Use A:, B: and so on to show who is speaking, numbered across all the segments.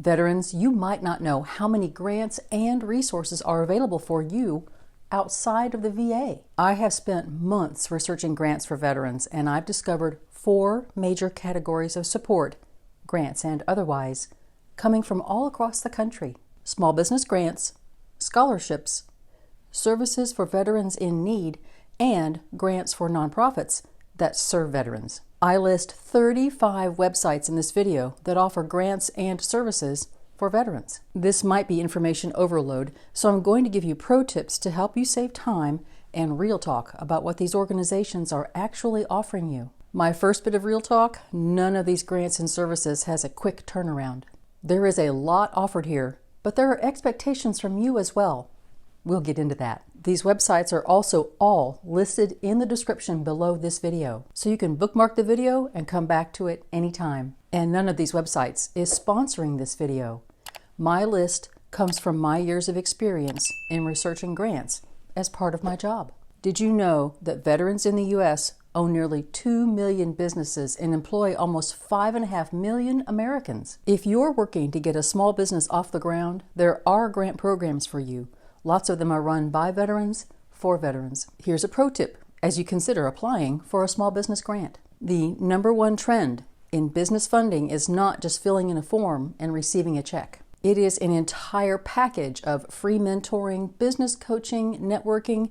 A: Veterans, you might not know how many grants and resources are available for you outside of the VA. I have spent months researching grants for veterans, and I've discovered 4 major categories of support, grants and otherwise, coming from all across the country. Small business grants, scholarships, services for veterans in need, and grants for nonprofits that serve veterans. I list 35 websites in this video that offer grants and services for veterans. This might be information overload, so I'm going to give you pro tips to help you save time and real talk about what these organizations are actually offering you. My first bit of real talk, none of these grants and services has a quick turnaround. There is a lot offered here, but there are expectations from you as well. We'll get into that. These websites are also all listed in the description below this video, so you can bookmark the video and come back to it anytime. And none of these websites is sponsoring this video. My list comes from my years of experience in researching grants as part of my job. Did you know that veterans in the U.S. own nearly 2 million businesses and employ almost 5.5 million Americans? If you're working to get a small business off the ground, there are grant programs for you. Lots of them are run by veterans, for veterans. Here's a pro tip as you consider applying for a small business grant. The #1 trend in business funding is not just filling in a form and receiving a check. It is an entire package of free mentoring, business coaching, networking,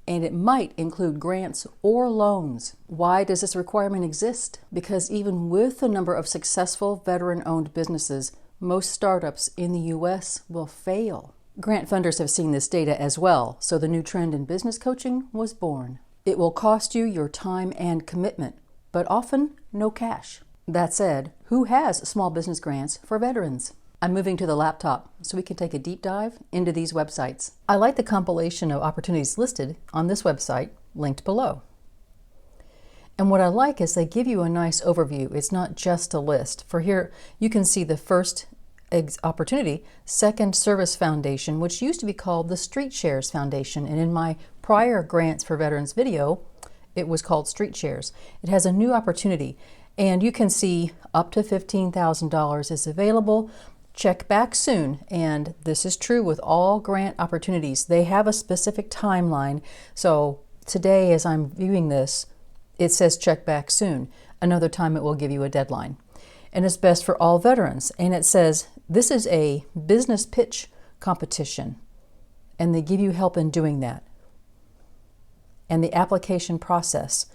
A: and it might include grants or loans. Why does this requirement exist? Because even with the number of successful veteran-owned businesses, most startups in the U.S. will fail. Grant funders have seen this data as well, so the new trend in business coaching was born. It will cost you your time and commitment, but often no cash. That said, who has small business grants for veterans? I'm moving to the laptop so we can take a deep dive into these websites. I like the compilation of opportunities listed on this website, linked below. And what I like is they give you a nice overview. It's not just a list. For here, you can see the first opportunity, Second Service Foundation, which used to be called the Street Shares Foundation. And in my prior Grants for Veterans video, it was called Street Shares. It has a new opportunity, and you can see up to $15,000 is available. Check back soon, and this is true with all grant opportunities. They have a specific timeline. So today, as I'm viewing this, it says check back soon. Another time it will give you a deadline. And it's best for all veterans. And it says this is a business pitch competition, and they give you help in doing that. And the application process,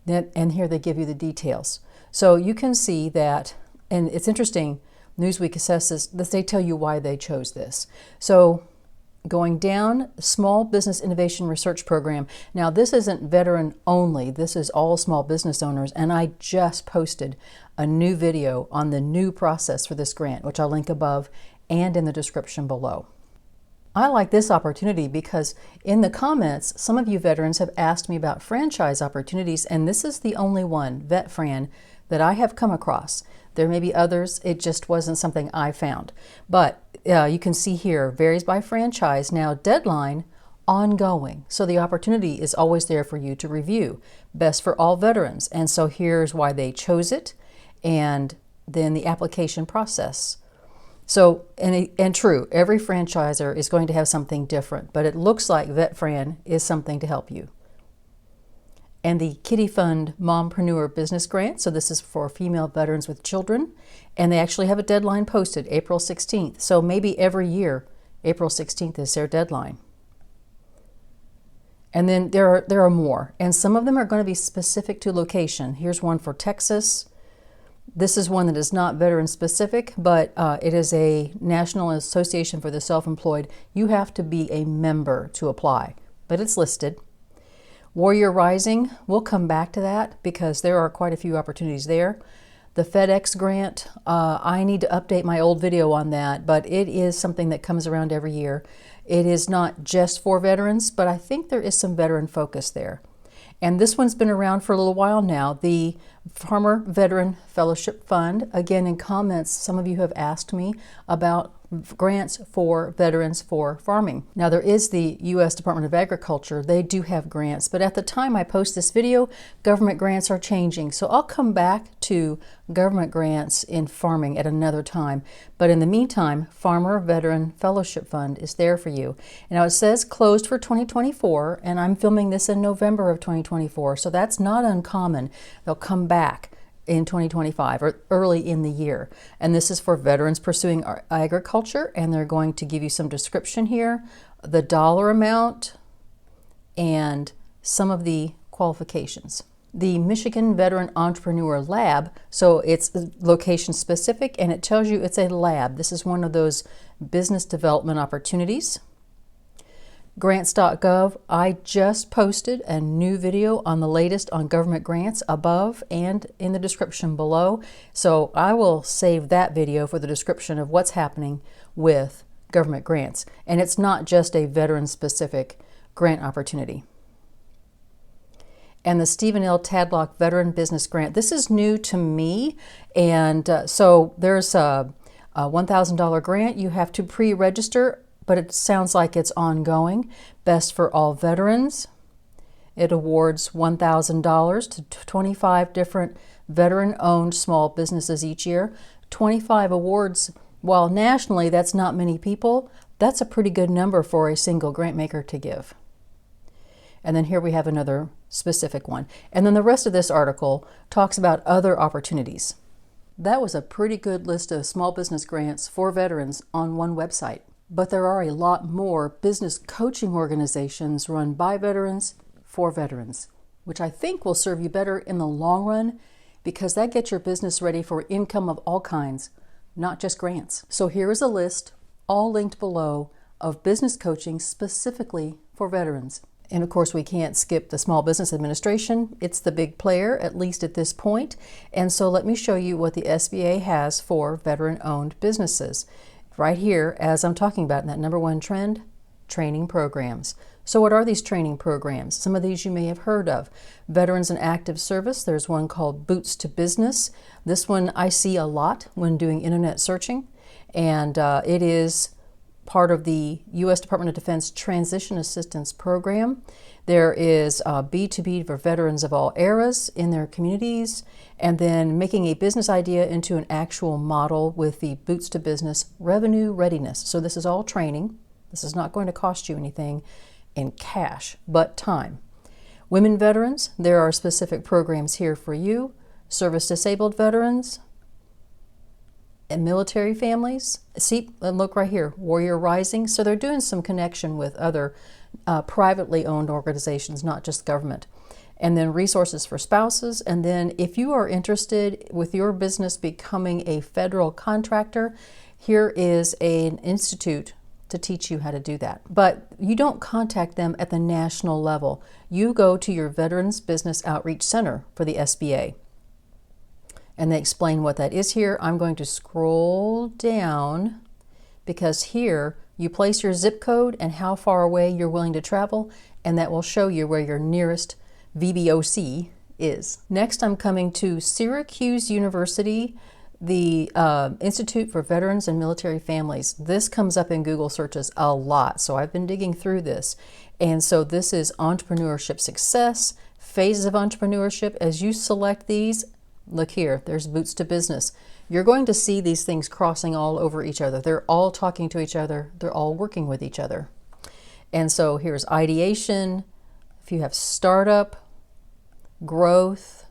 A: and here they give you the details. So you can see that, and it's interesting, Newsweek assesses that they tell you why they chose this. So going down, Small Business Innovation Research Program. Now this isn't veteran only, this is all small business owners, and I just posted a new video on the new process for this grant, which I'll link above and in the description below. I like this opportunity because in the comments, some of you veterans have asked me about franchise opportunities, and this is the only one, VetFran, that I have come across. There may be others, it just wasn't something I found. But you can see here, varies by franchise. Now, deadline, ongoing. So the opportunity is always there for you to review. Best for all veterans. And so here's why they chose it, and then the application process. So, and true, every franchisor is going to have something different, but it looks like VetFran is something to help you. And the Kitty Fund Mompreneur Business Grant, so this is for female veterans with children, and they actually have a deadline posted, April 16th. So maybe every year, April 16th is their deadline. And then there are more, and some of them are going to be specific to location. Here's one for Texas. This is one that is not veteran specific, but it is a National Association for the Self-Employed. You have to be a member to apply, but it's listed. Warrior Rising, we'll come back to that because there are quite a few opportunities there. The FedEx grant, I need to update my old video on that, but it is something that comes around every year. It is not just for veterans, but I think there is some veteran focus there. And this one's been around for a little while now, the Farmer Veteran Fellowship Fund. Again, in comments, some of you have asked me about grants for veterans for farming. Now there is the U.S. Department of Agriculture. They do have grants, but at the time I post this video, government grants are changing. So I'll come back to government grants in farming at another time. But in the meantime, Farmer Veteran Fellowship Fund is there for you. And now it says closed for 2024, and I'm filming this in November of 2024, so that's not uncommon. They'll come back in 2025 or early in the year. And this is for veterans pursuing agriculture, and they're going to give you some description here, the dollar amount, and some of the qualifications. The Michigan Veteran Entrepreneur Lab, so it's location specific and it tells you it's a lab. This is one of those business development opportunities. Grants.gov, I just posted a new video on the latest on government grants above and in the description below. So I will save that video for the description of what's happening with government grants. And it's not just a veteran-specific grant opportunity. And the Stephen L. Tadlock Veteran Business Grant. This is new to me. And so there's a $1,000 grant. You have to pre-register, but it sounds like it's ongoing. Best for all veterans. It awards $1,000 to 25 different veteran-owned small businesses each year. 25 awards, while nationally that's not many people, that's a pretty good number for a single grant maker to give. And then here we have another specific one. And then the rest of this article talks about other opportunities. That was a pretty good list of small business grants for veterans on one website. But there are a lot more business coaching organizations run by veterans for veterans, which I think will serve you better in the long run because that gets your business ready for income of all kinds, not just grants. So here is a list, all linked below, of business coaching specifically for veterans. And of course, we can't skip the Small Business Administration. It's the big player, at least at this point. And so let me show you what the SBA has for veteran-owned businesses. Right here, as I'm talking about in that number one trend, training programs. So what are these training programs? Some of these you may have heard of. Veterans in Active Service, there's one called Boots to Business. This one I see a lot when doing internet searching. And it is part of the U.S. Department of Defense Transition Assistance Program. There is B2B for veterans of all eras in their communities, and then making a business idea into an actual model with the Boots to Business Revenue Readiness. So this is all training. This is not going to cost you anything in cash, but time. Women veterans, there are specific programs here for you. Service disabled veterans, and military families. See, look right here, Warrior Rising. So they're doing some connection with other privately owned organizations, not just government. And then resources for spouses. And then if you are interested with your business becoming a federal contractor, here is an institute to teach you how to do that. But you don't contact them at the national level. You go to your Veterans Business Outreach Center for the SBA. And they explain what that is here. I'm going to scroll down because here you place your zip code and how far away you're willing to travel, and that will show you where your nearest VBOC is. Next, I'm coming to Syracuse University, the Institute for Veterans and Military Families. This comes up in Google searches a lot, so I've been digging through this. And so this is entrepreneurship success, phases of entrepreneurship. As you select these, look here, there's Boots to Business. You're going to see these things crossing all over each other. They're all talking to each other. They're all working with each other. And so here's ideation. If you have startup, growth,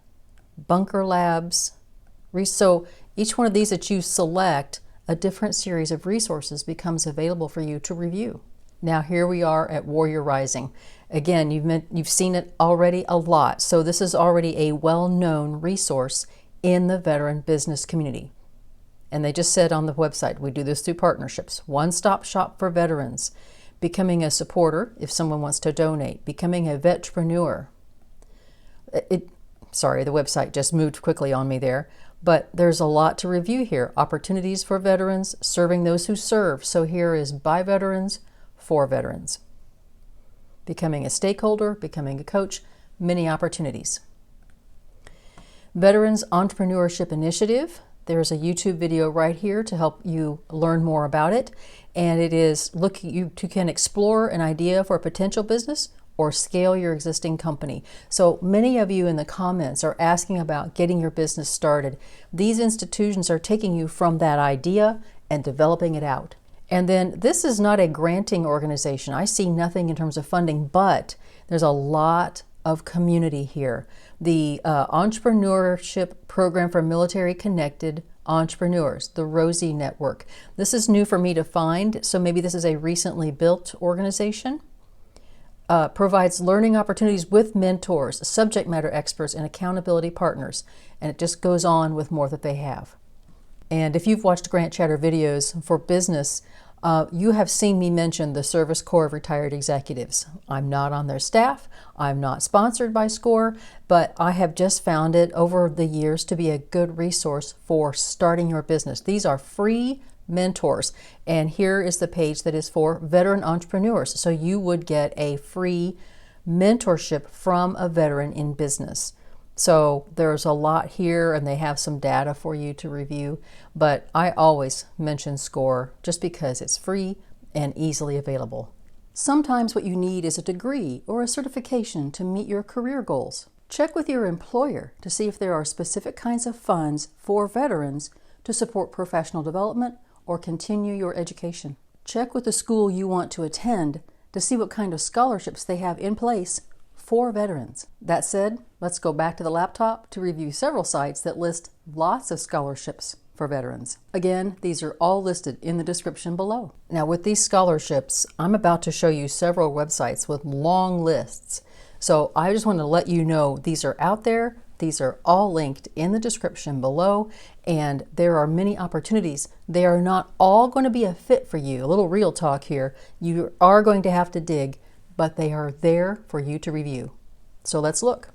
A: bunker labs. So each one of these that you select, a different series of resources becomes available for you to review. Now here we are at Warrior Rising. Again, you've seen it already a lot, so this is already a well-known resource in the veteran business community. And they just said on the website, we do this through partnerships. One-stop shop for veterans, becoming a supporter if someone wants to donate, becoming a vetrepreneur. Sorry, the website just moved quickly on me there, but there's a lot to review here. Opportunities for veterans, serving those who serve. So here is by veterans, for veterans. Becoming a stakeholder, becoming a coach, many opportunities. Veterans Entrepreneurship Initiative, There's a YouTube video right here to help you learn more about it. And it is you can explore an idea for a potential business or scale your existing company. So many of you in the comments are asking about getting your business started. These institutions are taking you from that idea and developing it out. And then this is not a granting organization. I see nothing in terms of funding, but there's a lot of community here. The Entrepreneurship Program for Military Connected Entrepreneurs, the Rosie Network. This is new for me to find, so maybe this is a recently built organization. Provides learning opportunities with mentors, subject matter experts, and accountability partners. And it just goes on with more that they have. And if you've watched Grant Chatter videos for business, you have seen me mention the Service Corps of Retired Executives. I'm not on their staff. I'm not sponsored by SCORE, but I have just found it over the years to be a good resource for starting your business. These are free mentors, and here is the page that is for veteran entrepreneurs. So you would get a free mentorship from a veteran in business. So there's a lot here, and they have some data for you to review, but I always mention SCORE just because it's free and easily available. Sometimes what you need is a degree or a certification to meet your career goals. Check with your employer to see if there are specific kinds of funds for veterans to support professional development or continue your education. Check with the school you want to attend to see what kind of scholarships they have in place for veterans. That said, let's go back to the laptop to review several sites that list lots of scholarships for veterans. Again, these are all listed in the description below. Now with these scholarships, I'm about to show you several websites with long lists. So I just want to let you know these are out there. These are all linked in the description below, and there are many opportunities. They are not all going to be a fit for you. A little real talk here. You are going to have to dig, but they are there for you to review. So let's look.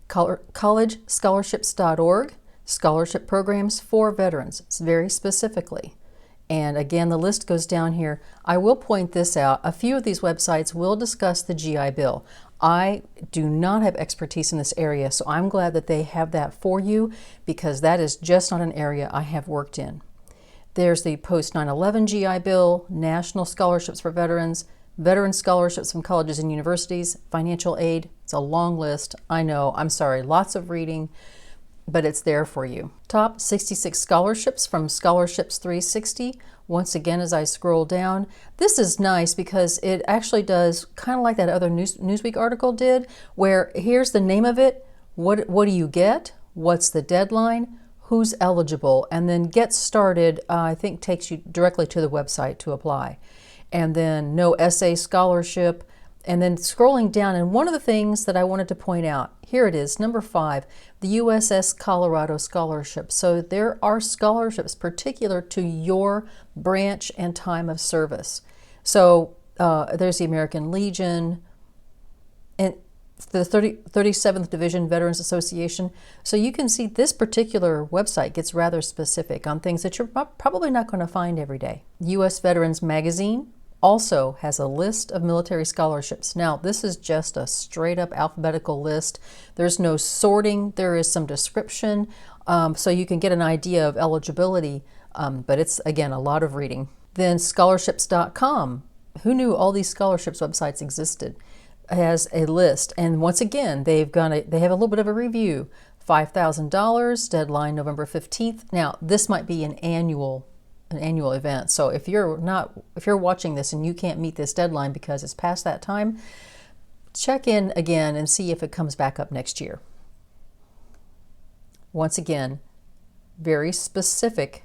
A: collegescholarships.org, scholarship programs for veterans. It's very specifically. And again, the list goes down here. I will point this out. A few of these websites will discuss the GI Bill. I do not have expertise in this area, so I'm glad that they have that for you because that is just not an area I have worked in. There's the post 9/11 GI Bill, national scholarships for veterans, veteran scholarships from colleges and universities, financial aid. It's a long list. I know, I'm sorry, lots of reading, but it's there for you. Top 66 scholarships from Scholarships 360. Once again, as I scroll down, this is nice because it actually does kind of like that other Newsweek article did, where here's the name of it, what do you get, what's the deadline, who's eligible, and then get started, I think takes you directly to the website to apply. And then no essay scholarship, and then scrolling down, and one of the things that I wanted to point out, here it is, number 5, the USS Colorado Scholarship. So there are scholarships particular to your branch and time of service. So there's the American Legion, and the 37th Division Veterans Association. So you can see this particular website gets rather specific on things that you're probably not going to find every day. U.S. Veterans Magazine also has a list of military scholarships. Now, this is just a straight up alphabetical list. There's no sorting. There is some description, so you can get an idea of eligibility, but it's, again, a lot of reading. Then scholarships.com. Who knew all these scholarships websites existed? Has a list, and once again, they have a little bit of a review. $5,000, deadline November 15th. Now, this might be an annual event. So if you're watching this and you can't meet this deadline because it's past that time, check in again and see if it comes back up next year. Once again, very specific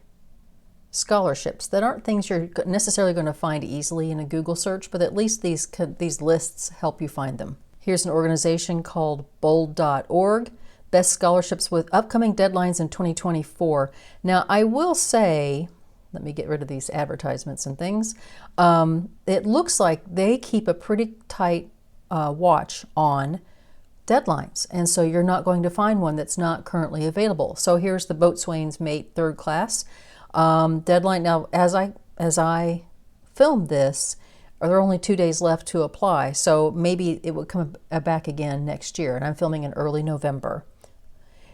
A: scholarships that aren't things you're necessarily going to find easily in a Google search, but at least these lists help you find them. Here's an organization called bold.org. Best scholarships with upcoming deadlines in 2024. Now, I will say, let me get rid of these advertisements and things. It looks like they keep a pretty tight watch on deadlines, and so you're not going to find one that's not currently available. So here's the Boatswain's Mate 3rd Class deadline. Now, as I filmed this, there are only 2 days left to apply, so maybe it will come back again next year, and I'm filming in early November.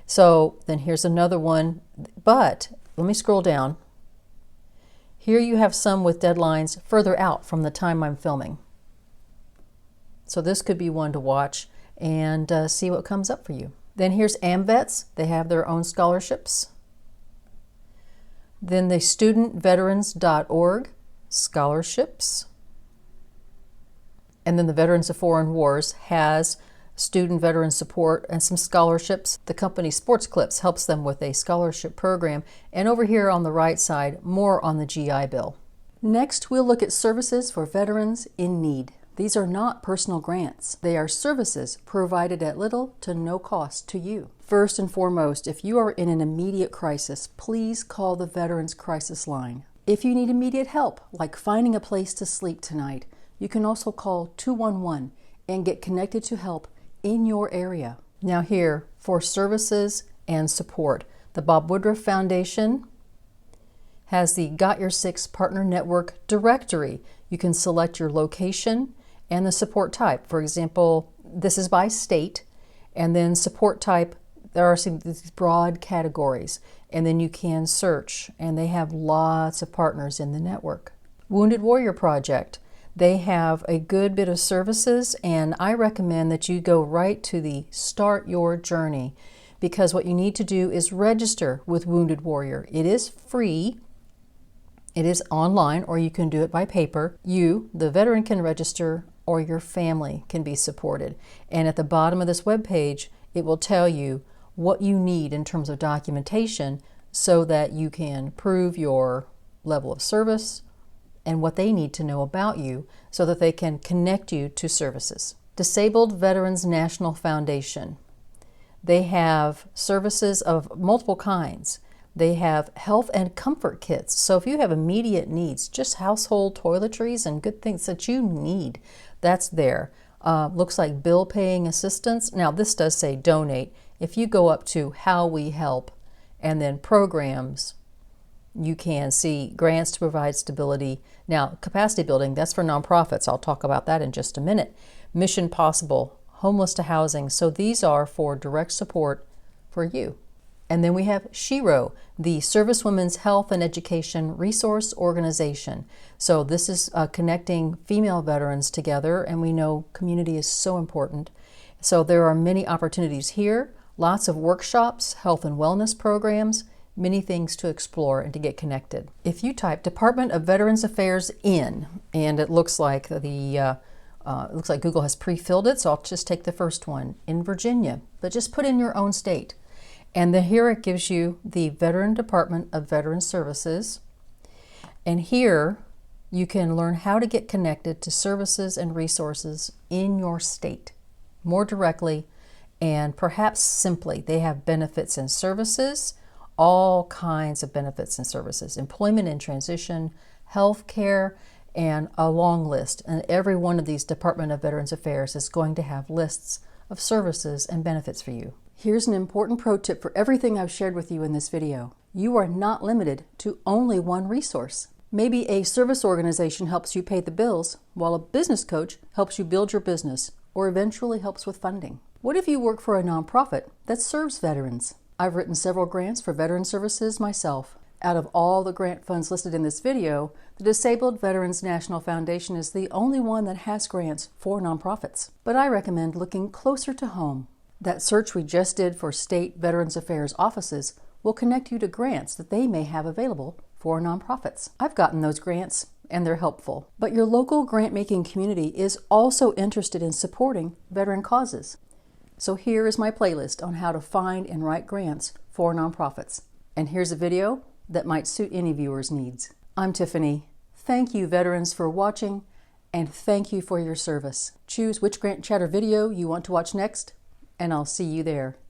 A: So then here's another one, but let me scroll down. Here you have some with deadlines further out from the time I'm filming. So this could be one to watch and see what comes up for you. Then here's AMVETS. They have their own scholarships. Then the studentveterans.org scholarships. And then the Veterans of Foreign Wars has student veteran support and some scholarships. The company Sports Clips helps them with a scholarship program. And over here on the right side, more on the GI Bill. Next, we'll look at services for veterans in need. These are not personal grants. They are services provided at little to no cost to you. First and foremost, if you are in an immediate crisis, please call the Veterans Crisis Line. If you need immediate help, like finding a place to sleep tonight, you can also call 211 and get connected to help in your area. Now here, for services and support, the Bob Woodruff Foundation has the Got Your Six Partner Network directory. You can select your location and the support type. For example, this is by state, and then support type, there are some these broad categories, and then you can search, and they have lots of partners in the network. Wounded Warrior Project, they have a good bit of services, and I recommend that you go right to the Start Your Journey, because what you need to do is register with Wounded Warrior. It is free. It is online, or you can do it by paper. You, the veteran, can register, or your family can be supported. And at the bottom of this webpage, it will tell you what you need in terms of documentation so that you can prove your level of service and what they need to know about you so that they can connect you to services. Disabled Veterans National Foundation. They have services of multiple kinds. They have health and comfort kits. So if you have immediate needs, just household toiletries and good things that you need, that's there. Looks like bill paying assistance. Now this does say donate. If you go up to how we help and then programs, you can see grants to provide stability. Now capacity building, that's for nonprofits. I'll talk about that in just a minute. Mission Possible, homeless to housing. So these are for direct support for you. And then we have SHERO, the Servicewomen's Health and Education Resource Organization. So this is connecting female veterans together, and we know community is so important. So there are many opportunities here, lots of workshops, health and wellness programs, many things to explore and to get connected. If you type Department of Veterans Affairs in, and it looks like Google has pre-filled it, so I'll just take the first one, in Virginia, but just put in your own state. And then here it gives you the Veteran Department of Veterans Services. And here you can learn how to get connected to services and resources in your state more directly and perhaps simply. They have benefits and services, all kinds of benefits and services, employment and transition, health care, and a long list. And every one of these Department of Veterans Affairs is going to have lists of services and benefits for you. Here's an important pro tip for everything I've shared with you in this video. You are not limited to only one resource. Maybe a service organization helps you pay the bills, while a business coach helps you build your business or eventually helps with funding. What if you work for a nonprofit that serves veterans? I've written several grants for veteran services myself. Out of all the grant funds listed in this video, the Disabled Veterans National Foundation is the only one that has grants for nonprofits. But I recommend looking closer to home. That search we just did for state Veterans Affairs offices will connect you to grants that they may have available for nonprofits. I've gotten those grants and they're helpful. But your local grant-making community is also interested in supporting veteran causes. So here is my playlist on how to find and write grants for nonprofits. And here's a video that might suit any viewer's needs. I'm Tiffany. Thank you, veterans, for watching, and thank you for your service. Choose which Grant Chatter video you want to watch next, and I'll see you there.